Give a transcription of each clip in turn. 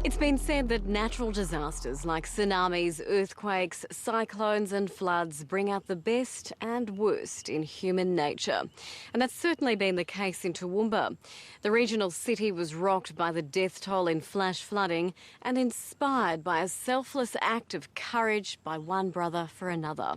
It's been said that natural disasters like tsunamis, earthquakes, cyclones and floods bring out the best and worst in human nature. And that's certainly been the case in Toowoomba. The regional city was rocked by the death toll in flash flooding and inspired by a selfless act of courage by one brother for another.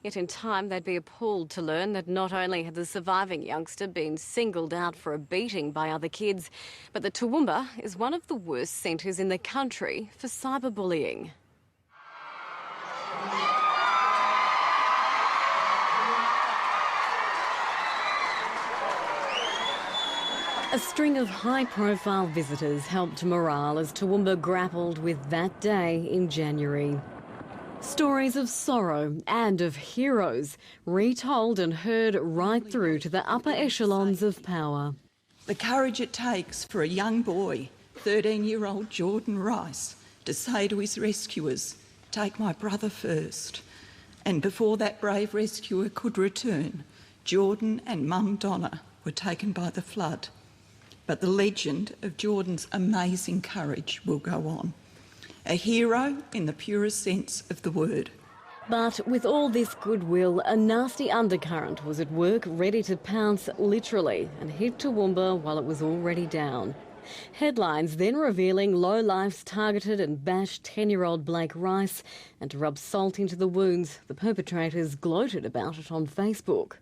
Yet in time, they'd be appalled to learn that not only had the surviving youngster been singled out for a beating by other kids, but that Toowoomba is one of the worst centres in the country for cyberbullying. A string of high-profile visitors helped morale as Toowoomba grappled with that day in January. Stories of sorrow and of heroes, retold and heard right through to the upper echelons of power. The courage it takes for a young boy, 13-year-old Jordan Rice, to say to his rescuers, "Take my brother first." And before that brave rescuer could return, Jordan and Mum Donna were taken by the flood. But the legend of Jordan's amazing courage will go on. A hero in the purest sense of the word. But with all this goodwill, a nasty undercurrent was at work, ready to pounce literally and hit Toowoomba while it was already down. Headlines then revealing lowlifes targeted and bashed 10-year-old Blake Rice, and to rub salt into the wounds, the perpetrators gloated about it on Facebook.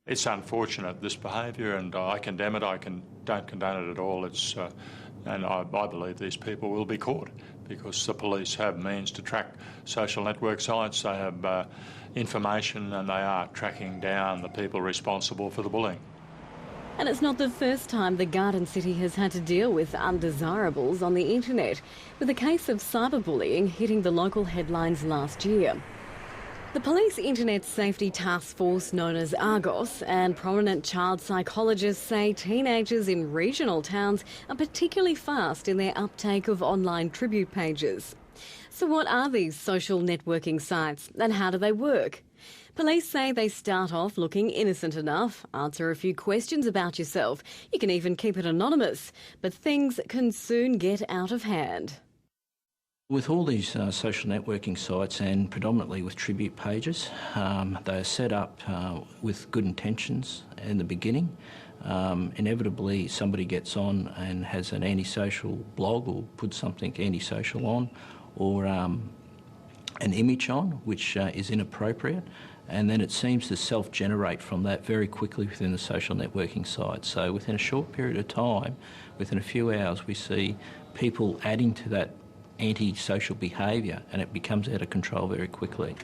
It's unfortunate, this behaviour, and I condemn it. Don't condone it at all. And I believe these people will be caught, because the police have means to track social network sites, they have information, and they are tracking down the people responsible for the bullying. And it's not the first time the Garden City has had to deal with undesirables on the internet, with a case of cyberbullying hitting the local headlines last year. The Police Internet Safety Task Force, known as Argos, and prominent child psychologists say teenagers in regional towns are particularly fast in their uptake of online tribute pages. So what are these social networking sites and how do they work? Police say they start off looking innocent enough, answer a few questions about yourself. You can even keep it anonymous, but things can soon get out of hand. With all these social networking sites, and predominantly with tribute pages, they are set up with good intentions in the beginning. Inevitably somebody gets on and has an antisocial blog or puts something antisocial on, or an image on which is inappropriate, and then it seems to self-generate from that very quickly within the social networking site. So within a short period of time, within a few hours, we see people adding to that anti-social behaviour, and it becomes out of control very quickly.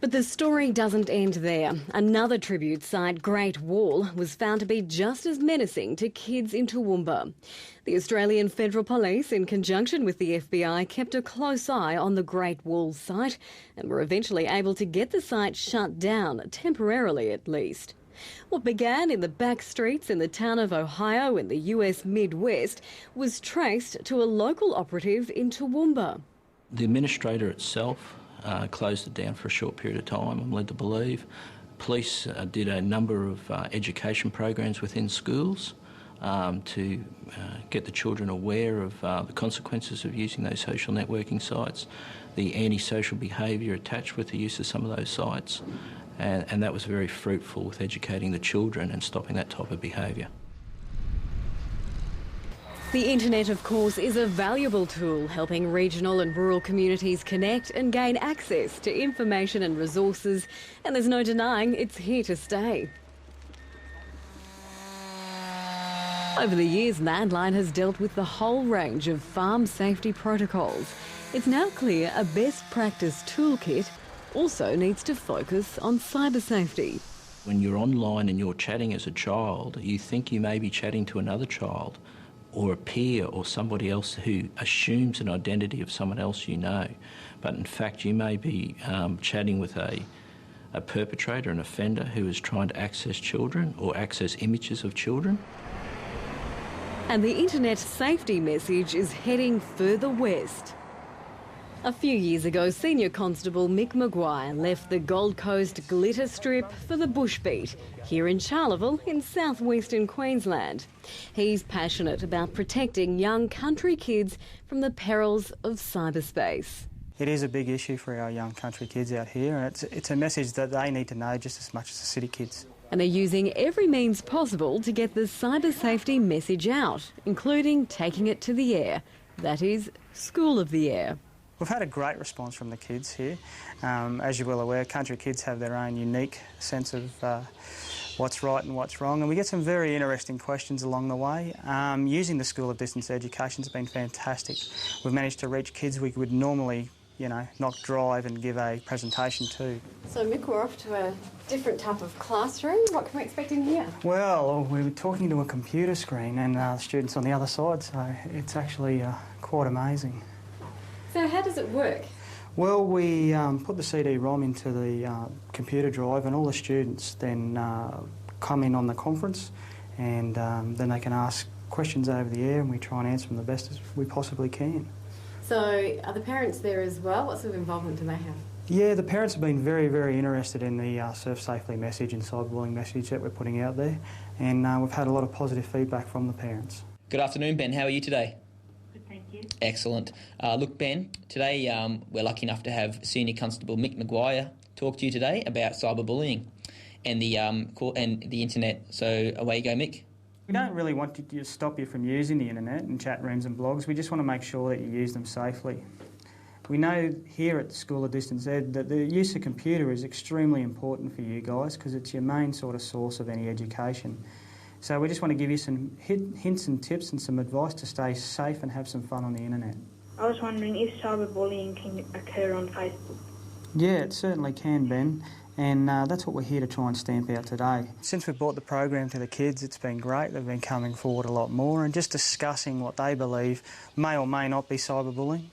But the story doesn't end there. Another tribute site, Great Wall, was found to be just as menacing to kids in Toowoomba. The Australian Federal Police, in conjunction with the FBI, kept a close eye on the Great Wall site and were eventually able to get the site shut down, temporarily at least. What began in the back streets in the town of Ohio in the US Midwest was traced to a local operative in Toowoomba. The administrator itself closed it down for a short period of time, I'm led to believe. Police did a number of education programs within schools to get the children aware of the consequences of using those social networking sites, the antisocial behaviour attached with the use of some of those sites. And that was very fruitful with educating the children and stopping that type of behaviour. The internet, of course, is a valuable tool helping regional and rural communities connect and gain access to information and resources, and there's no denying it's here to stay. Over the years, Landline has dealt with the whole range of farm safety protocols. It's now clear a best practice toolkit also needs to focus on cyber safety. When you're online and you're chatting as a child, you think you may be chatting to another child or a peer or somebody else who assumes an identity of someone else you know. But in fact, you may be chatting with a perpetrator, an offender who is trying to access children or access images of children. And the internet safety message is heading further west. A few years ago, Senior Constable Mick Maguire left the Gold Coast glitter strip for the bushbeat here in Charleville in southwestern Queensland. He's passionate about protecting young country kids from the perils of cyberspace. It is a big issue for our young country kids out here, and it's a message that they need to know just as much as the city kids. And they're using every means possible to get the cyber safety message out, including taking it to the air. That is, School of the Air. We've had a great response from the kids here. As you're well aware, country kids have their own unique sense of what's right and what's wrong, and we get some very interesting questions along the way. Using the School of Distance Education has been fantastic. We've managed to reach kids we would normally, not drive and give a presentation to. So Mick, we're off to a different type of classroom. What can we expect in here? Well, we're talking to a computer screen and the students on the other side, so it's actually quite amazing. So how does it work? Well, we put the CD-ROM into the computer drive, and all the students then come in on the conference, and then they can ask questions over the air, and we try and answer them the best as we possibly can. So are the parents there as well? What sort of involvement do they have? Yeah, the parents have been very, very interested in the Surf Safely message and cyberbullying message that we're putting out there, and we've had a lot of positive feedback from the parents. Good afternoon, Ben. How are you today? Thank you. Excellent. Look, Ben, today we're lucky enough to have Senior Constable Mick Maguire talk to you today about cyberbullying and the internet. So away you go, Mick. We don't really want to stop you from using the internet and chat rooms and blogs. We just want to make sure that you use them safely. We know here at the School of Distance Ed that the use of computer is extremely important for you guys because it's your main sort of source of any education. So we just want to give you some hints and tips and some advice to stay safe and have some fun on the internet. I was wondering if cyberbullying can occur on Facebook. Yeah, it certainly can, Ben, and that's what we're here to try and stamp out today. Since we brought the program to the kids, it's been great. They've been coming forward a lot more and just discussing what they believe may or may not be cyberbullying.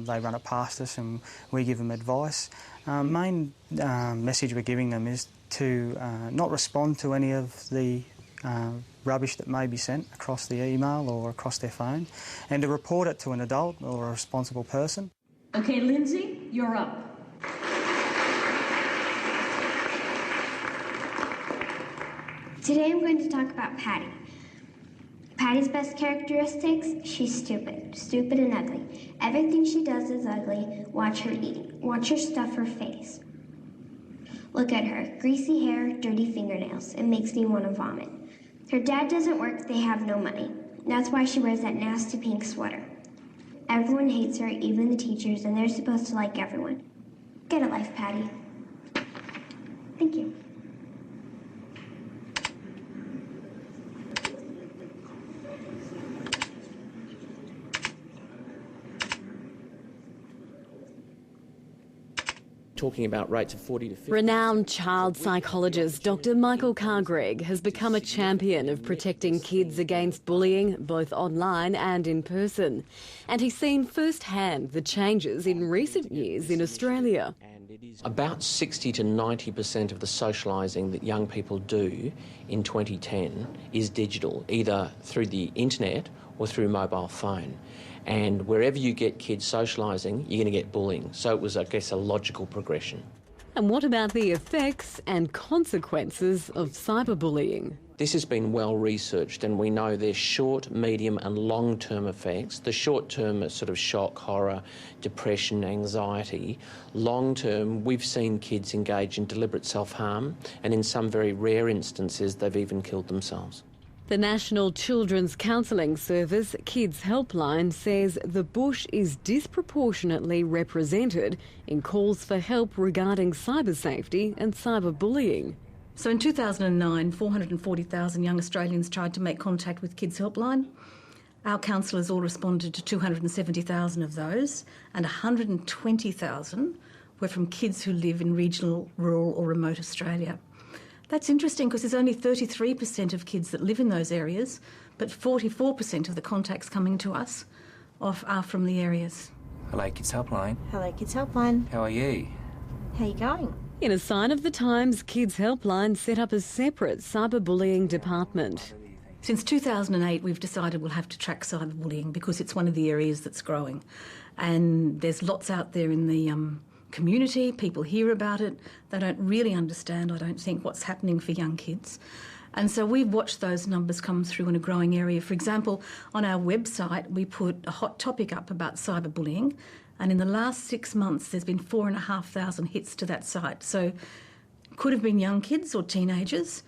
They run it past us and we give them advice. Main message we're giving them is to not respond to any of the rubbish that may be sent across the email or across their phone, and to report it to an adult or a responsible person. Okay, Lindsay, you're up. Today I'm going to talk about Patty. Patty's best characteristics, she's stupid. Stupid and ugly. Everything she does is ugly. Watch her eating. Watch her stuff her face. Look at her. Greasy hair, dirty fingernails. It makes me want to vomit. Her dad doesn't work, they have no money. That's why she wears that nasty pink sweater. Everyone hates her, even the teachers, and they're supposed to like everyone. Get a life, Patty. Thank you. Talking about rates of 40 to 50. Renowned child psychologist Dr. Michael Cargregg has become a champion of protecting kids against bullying, both online and in person. And he's seen firsthand the changes in recent years in Australia. About 60 to 90% of the socialising that young people do in 2010 is digital, either through the internet or through mobile phone. And wherever you get kids socialising, you're going to get bullying. So it was, I guess, a logical progression. And what about the effects and consequences of cyberbullying? This has been well researched, and we know there's short, medium and long-term effects. The short-term are sort of shock, horror, depression, anxiety. Long-term, we've seen kids engage in deliberate self-harm, and in some very rare instances, they've even killed themselves. The National Children's Counselling Service Kids Helpline says the bush is disproportionately represented in calls for help regarding cyber safety and cyberbullying. So in 2009, 440,000 young Australians tried to make contact with Kids Helpline. Our counsellors all responded to 270,000 of those, and 120,000 were from kids who live in regional, rural or remote Australia. That's interesting because there's only 33% of kids that live in those areas, but 44% of the contacts coming to us are from the areas. Hello, Kids Helpline. Hello, Kids Helpline. How are you? How are you going? In a sign of the times, Kids Helpline set up a separate cyberbullying department. Since 2008, we've decided we'll have to track cyberbullying because it's one of the areas that's growing. And there's lots out there in the community, people hear about it, they don't really understand, I don't think, what's happening for young kids. And so we've watched those numbers come through in a growing area. For example, on our website, we put a hot topic up about cyberbullying, and in the last 6 months, there's been 4,500 hits to that site. So it could have been young kids or teenagers,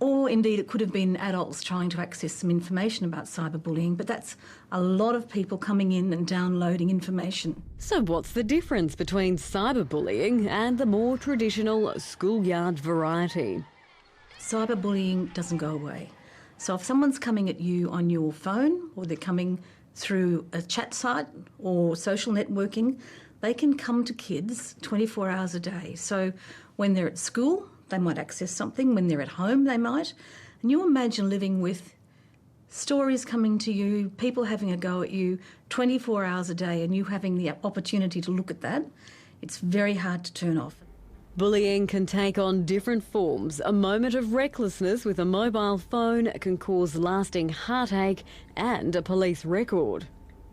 or indeed it could have been adults trying to access some information about cyberbullying, but that's a lot of people coming in and downloading information. So what's the difference between cyberbullying and the more traditional schoolyard variety? Cyberbullying doesn't go away. So if someone's coming at you on your phone, or they're coming through a chat site or social networking, they can come to kids 24 hours a day. So when they're at school, they might access something. When they're at home, they might. And you imagine living with stories coming to you, people having a go at you 24 hours a day, and you having the opportunity to look at that. It's very hard to turn off. Bullying can take on different forms. A moment of recklessness with a mobile phone can cause lasting heartache and a police record.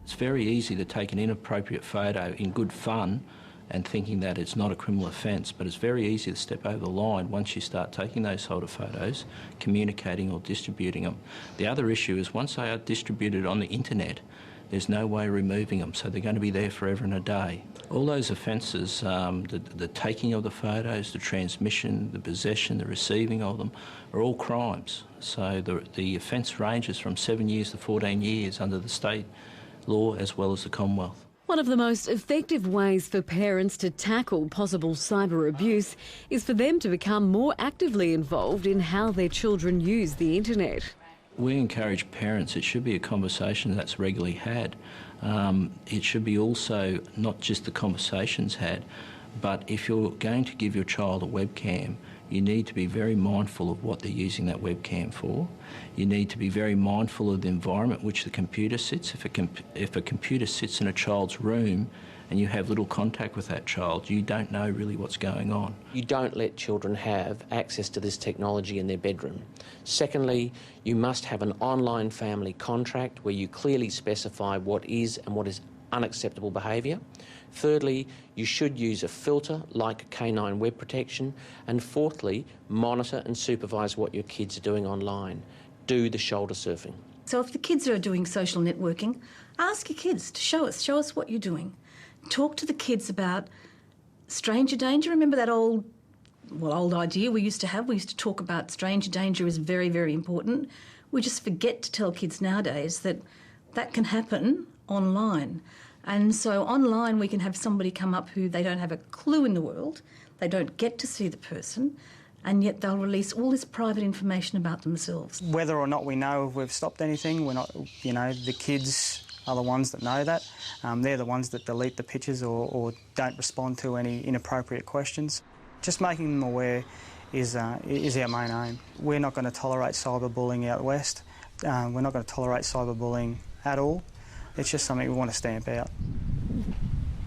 It's very easy to take an inappropriate photo in good fun and thinking that it's not a criminal offence, but it's very easy to step over the line once you start taking those sort of photos, communicating or distributing them. The other issue is once they are distributed on the internet, there's no way of removing them, so they're going to be there forever and a day. All those offences, the taking of the photos, the transmission, the possession, the receiving of them, are all crimes. So the offence ranges from 7 years to 14 years under the state law as well as the Commonwealth. One of the most effective ways for parents to tackle possible cyber abuse is for them to become more actively involved in how their children use the internet. We encourage parents, it should be a conversation that's regularly had. It should be also not just the conversations had, but if you're going to give your child a webcam, you need to be very mindful of what they're using that webcam for. You need to be very mindful of the environment which the computer sits. If a computer sits in a child's room and you have little contact with that child, you don't know really what's going on. You don't let children have access to this technology in their bedroom. Secondly, you must have an online family contract where you clearly specify what is and what is unacceptable behaviour. Thirdly, you should use a filter like K9 web protection. And fourthly, monitor and supervise what your kids are doing online. Do the shoulder surfing. So if the kids are doing social networking, ask your kids to show us what you're doing. Talk to the kids about stranger danger. Remember that old idea we used to have? We used to talk about stranger danger is very, very important. We just forget to tell kids nowadays that that can happen online. And so online we can have somebody come up who they don't have a clue in the world, they don't get to see the person, and yet they'll release all this private information about themselves. Whether or not we know if we've stopped anything, we're not, the kids are the ones that know that. They're the ones that delete the pictures or don't respond to any inappropriate questions. Just making them aware is our main aim. We're not going to tolerate cyberbullying out west. We're not going to tolerate cyberbullying at all. It's just something we want to stamp out.